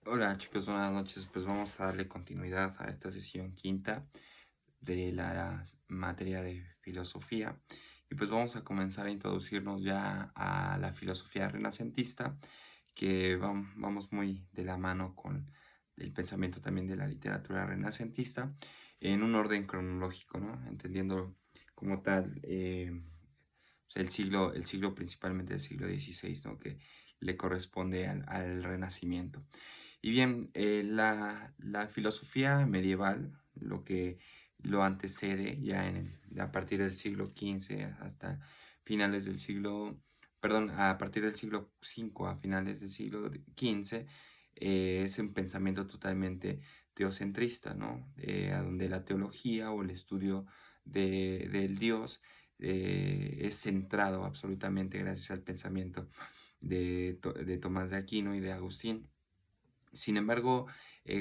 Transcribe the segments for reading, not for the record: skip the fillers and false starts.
Hola chicos, buenas noches. Pues vamos a darle continuidad a esta sesión quinta de la materia de filosofía. Y pues vamos a comenzar a introducirnos ya a la filosofía renacentista, que vamos muy de la mano con el pensamiento también de la literatura renacentista, en un orden cronológico, ¿no? Entendiendo como tal pues, el siglo principalmente el siglo XVI, ¿no? Que le corresponde al Renacimiento. Y bien, la filosofía medieval, lo que lo antecede ya a partir del siglo XV hasta finales del siglo, perdón, a partir del siglo V a finales del siglo XV, es un pensamiento totalmente teocentrista, ¿no? A donde la teología o el estudio del Dios es centrado absolutamente gracias al pensamiento de Tomás de Aquino y de Agustín. Sin embargo,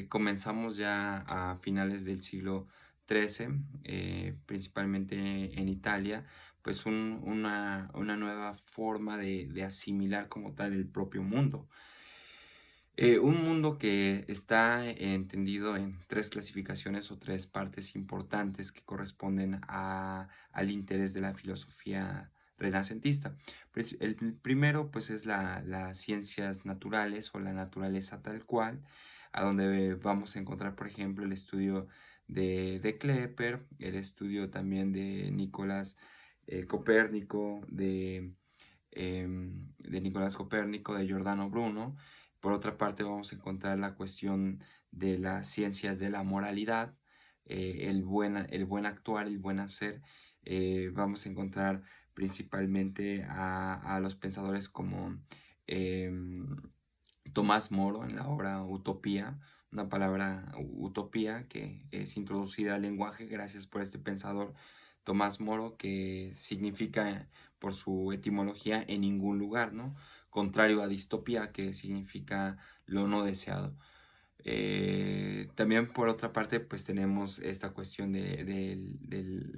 comenzamos ya a finales del siglo XIII, principalmente en Italia, pues una nueva forma de asimilar como tal el propio mundo. Un mundo que está entendido en tres clasificaciones o tres partes importantes que corresponden al interés de la filosofía renacentista. El primero, pues, es las ciencias naturales o la naturaleza tal cual, a donde vamos a encontrar, por ejemplo, el estudio de Kepler, el estudio también de Nicolás Copérnico, de Nicolás Copérnico, de Giordano Bruno. Por otra parte, vamos a encontrar la cuestión de las ciencias de la moralidad, el buen actuar, el buen hacer. Vamos a encontrar principalmente a los pensadores como em, Tomás Moro en la obra Utopía, una palabra utopía que es introducida al lenguaje gracias por este pensador Tomás Moro, que significa por su etimología en ningún lugar, ¿no? Contrario a distopía, que significa lo no deseado. También por otra parte, pues tenemos esta cuestión de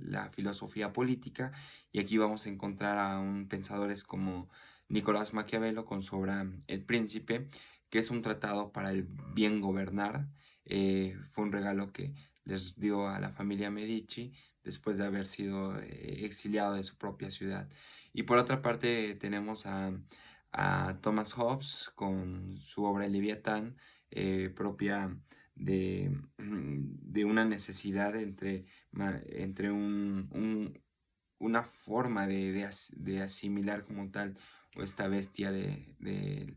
la filosofía política, y aquí vamos a encontrar a un pensadores como Nicolás Maquiavelo con su obra El Príncipe, que es un tratado para el bien gobernar. Fue un regalo que les dio a la familia Medici después de haber sido exiliado de su propia ciudad. Y por otra parte tenemos a Thomas Hobbes con su obra El Leviatán, propia de una necesidad entre una forma de asimilar como tal o esta bestia de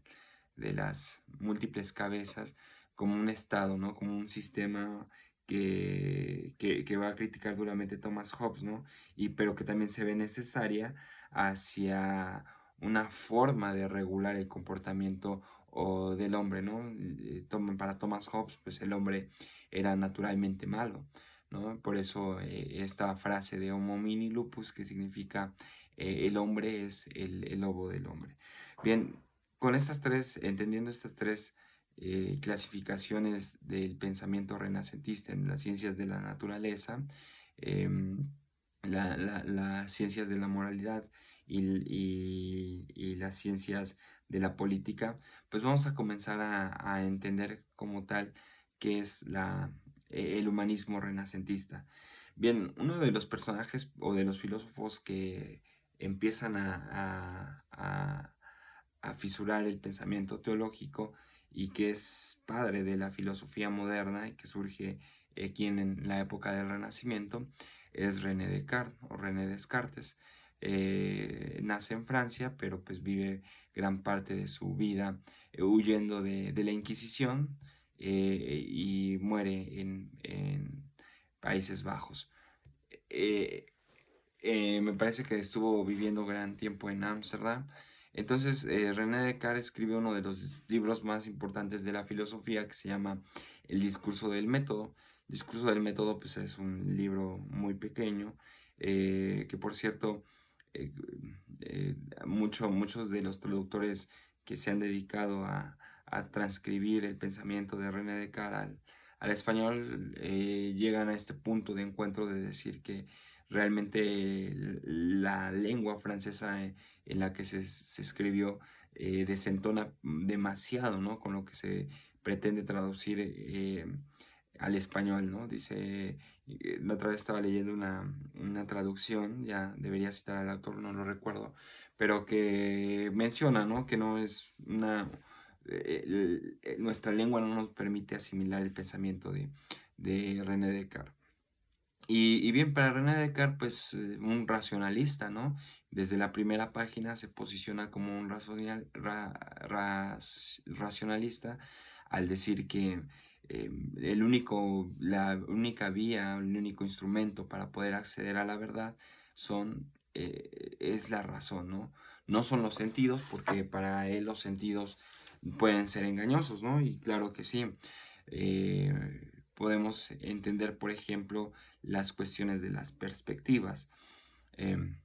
las múltiples cabezas como un estado, ¿no? Como un sistema que va a criticar duramente Thomas Hobbes, ¿no? Pero que también se ve necesaria hacia una forma de regular el comportamiento o del hombre, ¿no? Para Thomas Hobbes, pues el hombre era naturalmente malo, ¿no? Por eso esta frase de Homo mini lupus, que significa el hombre es el lobo del hombre. Bien, entendiendo estas tres clasificaciones del pensamiento renacentista en las ciencias de la naturaleza, em, las ciencias de la moralidad y las ciencias de la política, pues vamos a comenzar a entender como tal qué es el humanismo renacentista. Bien, uno de los personajes o de los filósofos que empiezan a fisurar el pensamiento teológico y que es padre de la filosofía moderna y que surge aquí en la época del Renacimiento, es René Descartes o René Descartes. Nace en Francia, pero pues vive gran parte de su vida huyendo de la Inquisición, y muere en Países Bajos. Eh, Me parece que estuvo viviendo gran tiempo en Ámsterdam. Entonces, René Descartes escribió uno de los libros más importantes de la filosofía, que se llama El discurso del método. El discurso del método, pues, es un libro muy pequeño, que por cierto, eh, muchos de los traductores que se han dedicado a transcribir el pensamiento de René Descartes al español, llegan a este punto de encuentro de decir que realmente la lengua francesa en la que se escribió desentona demasiado, ¿no? Con lo que se pretende traducir al español, ¿no? Dice, la otra vez estaba leyendo una traducción, ya debería citar al autor, no lo recuerdo, pero que menciona, ¿no? Que no es nuestra lengua no nos permite asimilar el pensamiento de René Descartes. Y bien, para René Descartes, pues un racionalista, ¿no? Desde la primera página se posiciona como un racionalista al decir que la única vía, el único instrumento para poder acceder a la verdad es la razón, ¿no? No son los sentidos, porque para él los sentidos pueden ser engañosos, ¿no? Y claro que sí. Podemos entender, por ejemplo, las cuestiones de las perspectivas. Em,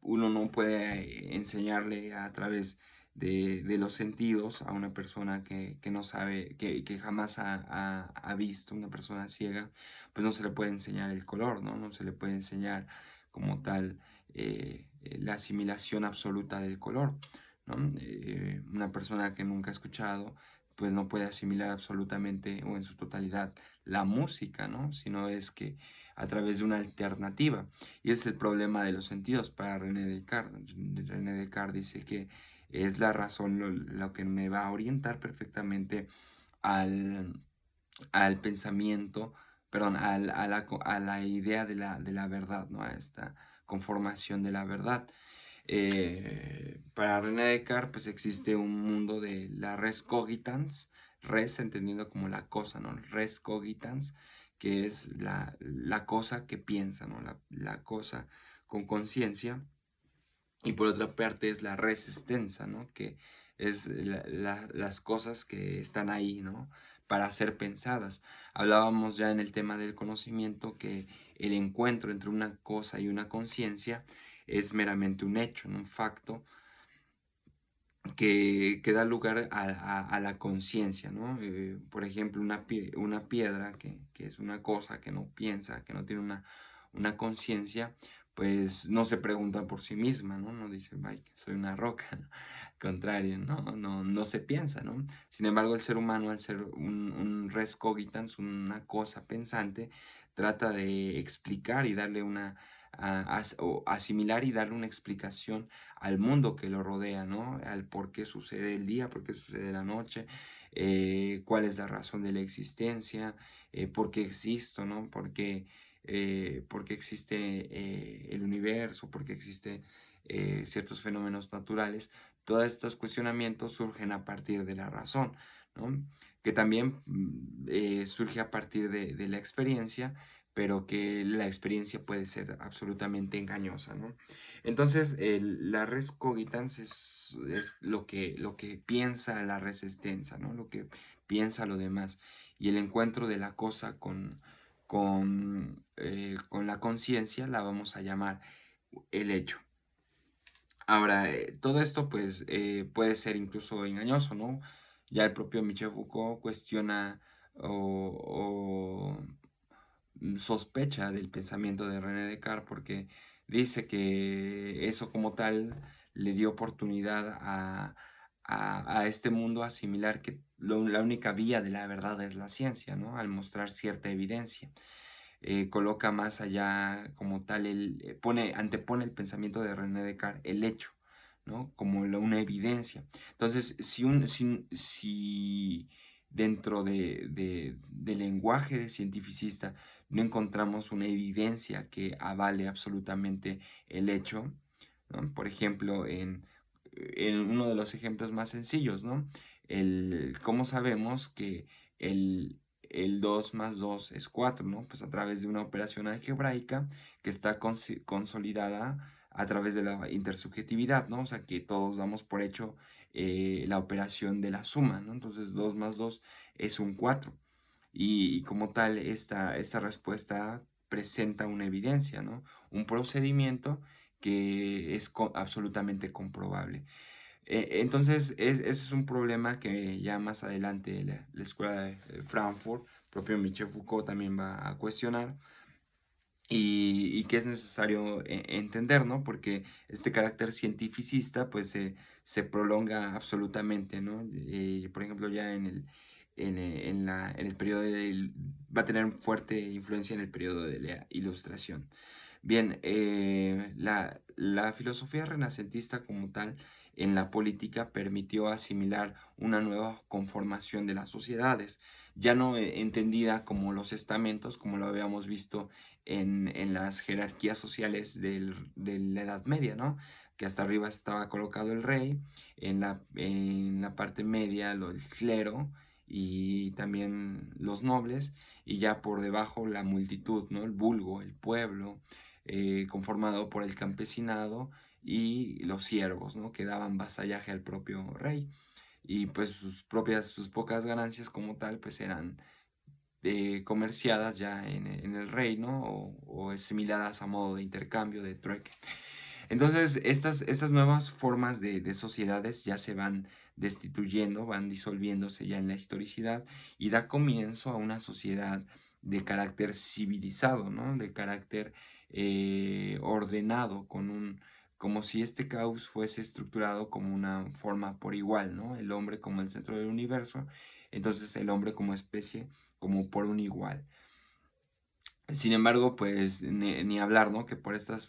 Uno no puede enseñarle a través de los sentidos a una persona que no sabe, que jamás ha visto, una persona ciega, pues no se le puede enseñar el color, ¿no? No se le puede enseñar como tal la asimilación absoluta del color, ¿no? Una persona que nunca ha escuchado, pues no puede asimilar absolutamente o en su totalidad la música, ¿no? Sino es que a través de una alternativa. Y ese es el problema de los sentidos para René Descartes. René Descartes dice que es la razón lo que me va a orientar perfectamente al, al pensamiento, perdón, a la idea de la verdad, ¿no? A esta conformación de la verdad. Para René Descartes, pues existe un mundo de la res cogitans, res entendiendo como la cosa, ¿no? Res cogitans, que es la cosa que piensa, ¿no? La cosa con conciencia. Y por otra parte es la resistencia, ¿no? Que es las cosas que están ahí, ¿no? Para ser pensadas. Hablábamos ya en el tema del conocimiento que el encuentro entre una cosa y una conciencia es meramente un hecho, ¿no? Un facto que da lugar a la conciencia, ¿no? Por ejemplo, una piedra que es una cosa que no piensa, que no tiene una conciencia, pues no se pregunta por sí misma, ¿no? No dice, ay, soy una roca, ¿no? Al contrario, no se piensa, ¿no? Sin embargo, el ser humano, al ser un res cogitans, una cosa pensante, trata de explicar y darle o asimilar y darle una explicación al mundo que lo rodea, ¿no? Al por qué sucede el día, por qué sucede la noche, cuál es la razón de la existencia, por qué existo, ¿no? Por qué existe el universo, por qué existen ciertos fenómenos naturales. Todos estos cuestionamientos surgen a partir de la razón, ¿no? Que también surge a partir de la experiencia, pero que la experiencia puede ser absolutamente engañosa, ¿no? Entonces, la res cogitans es lo que piensa la res extensa, ¿no? Lo que piensa lo demás. Y el encuentro de la cosa con la conciencia la vamos a llamar el hecho. Ahora, todo esto pues puede ser incluso engañoso, ¿no? Ya el propio Michel Foucault cuestiona sospecha del pensamiento de René Descartes porque dice que eso como tal le dio oportunidad a este mundo a asimilar que la única vía de la verdad es la ciencia, ¿no? Al mostrar cierta evidencia. Coloca más allá como tal, antepone el pensamiento de René Descartes, el hecho, ¿no? Como una evidencia. Entonces, si dentro del lenguaje de cientificista no encontramos una evidencia que avale absolutamente el hecho, ¿no? Por ejemplo, en uno de los ejemplos más sencillos, ¿no? ¿Cómo sabemos que el 2 más 2 es 4, ¿no? Pues a través de una operación algebraica que está consolidada a través de la intersubjetividad, ¿no? O sea, que todos damos por hecho la operación de la suma, ¿no? Entonces 2 más 2 es un 4. Y como tal, esta respuesta presenta una evidencia, ¿no? Un procedimiento que es absolutamente comprobable. Entonces, ese es un problema que ya más adelante la escuela de Frankfurt, propio Michel Foucault también va a cuestionar y que es necesario entender, ¿no? Porque este carácter cientificista, pues, se prolonga absolutamente, ¿no? Por ejemplo, ya en el periodo va a tener fuerte influencia en el periodo de la Ilustración. Bien, la filosofía renacentista como tal en la política permitió asimilar una nueva conformación de las sociedades, ya no entendida como los estamentos, como lo habíamos visto en las jerarquías sociales de la Edad Media, ¿no? Que hasta arriba estaba colocado el rey, en la parte media el clero y también los nobles, y ya por debajo la multitud, ¿no? El vulgo, el pueblo, conformado por el campesinado y los siervos, ¿no? Que daban vasallaje al propio rey. Y pues sus pocas ganancias como tal, pues eran comerciadas ya en el reino o asimiladas a modo de intercambio, de trueque. Entonces, estas nuevas formas de sociedades ya se van destituyendo, van disolviéndose ya en la historicidad y da comienzo a una sociedad de carácter civilizado, ¿no? De carácter ordenado, como si este caos fuese estructurado como una forma por igual, ¿no? El hombre como el centro del universo, entonces el hombre como especie como por un igual. Sin embargo, pues ni hablar, ¿no? Que por estos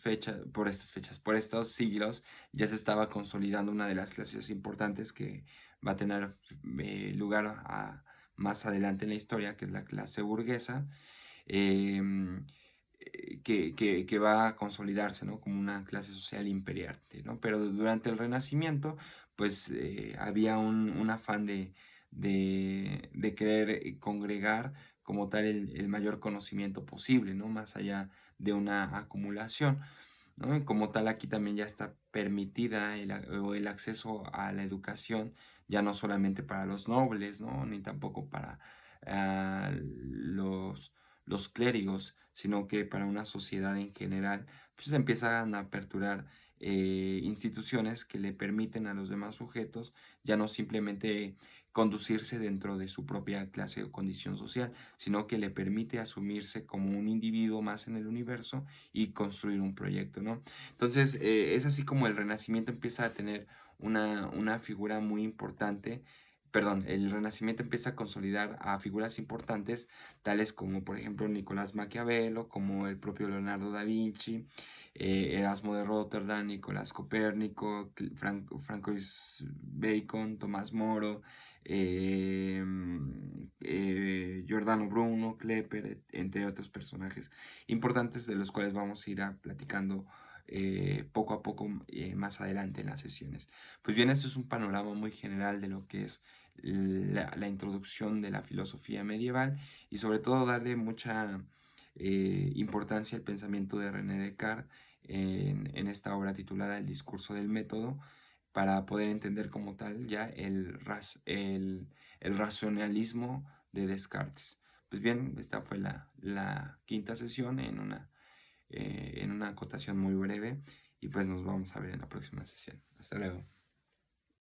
siglos ya se estaba consolidando una de las clases importantes que va a tener lugar más adelante en la historia, que es la clase burguesa, em, que va a consolidarse, ¿no? Como una clase social imperiante, ¿no? Pero durante el Renacimiento, pues había un afán de querer congregar como tal el mayor conocimiento posible, ¿no? Más allá de una acumulación, ¿no? Y como tal aquí también ya está permitida el acceso a la educación, ya no solamente para los nobles, ¿no? Ni tampoco para los clérigos, sino que para una sociedad en general, pues se empiezan a aperturar instituciones que le permiten a los demás sujetos ya no simplemente conducirse dentro de su propia clase o condición social, sino que le permite asumirse como un individuo más en el universo y construir un proyecto, ¿no? Entonces, es así como el Renacimiento empieza a tener una figura muy importante. Perdón, el Renacimiento empieza a consolidar a figuras importantes, tales como, por ejemplo, Nicolás Maquiavelo, como el propio Leonardo da Vinci, Erasmo de Rotterdam, Nicolás Copérnico, Francis Bacon, Tomás Moro, Giordano Bruno, Klepper, entre otros personajes importantes de los cuales vamos a ir platicando poco a poco más adelante en las sesiones. Pues bien, esto es un panorama muy general de lo que es la introducción de la filosofía medieval y sobre todo darle mucha importancia al pensamiento de René Descartes en esta obra titulada El discurso del método, para poder entender como tal ya el racionalismo de Descartes. Pues bien, esta fue la quinta sesión en una acotación muy breve y pues nos vamos a ver en la próxima sesión. Hasta luego.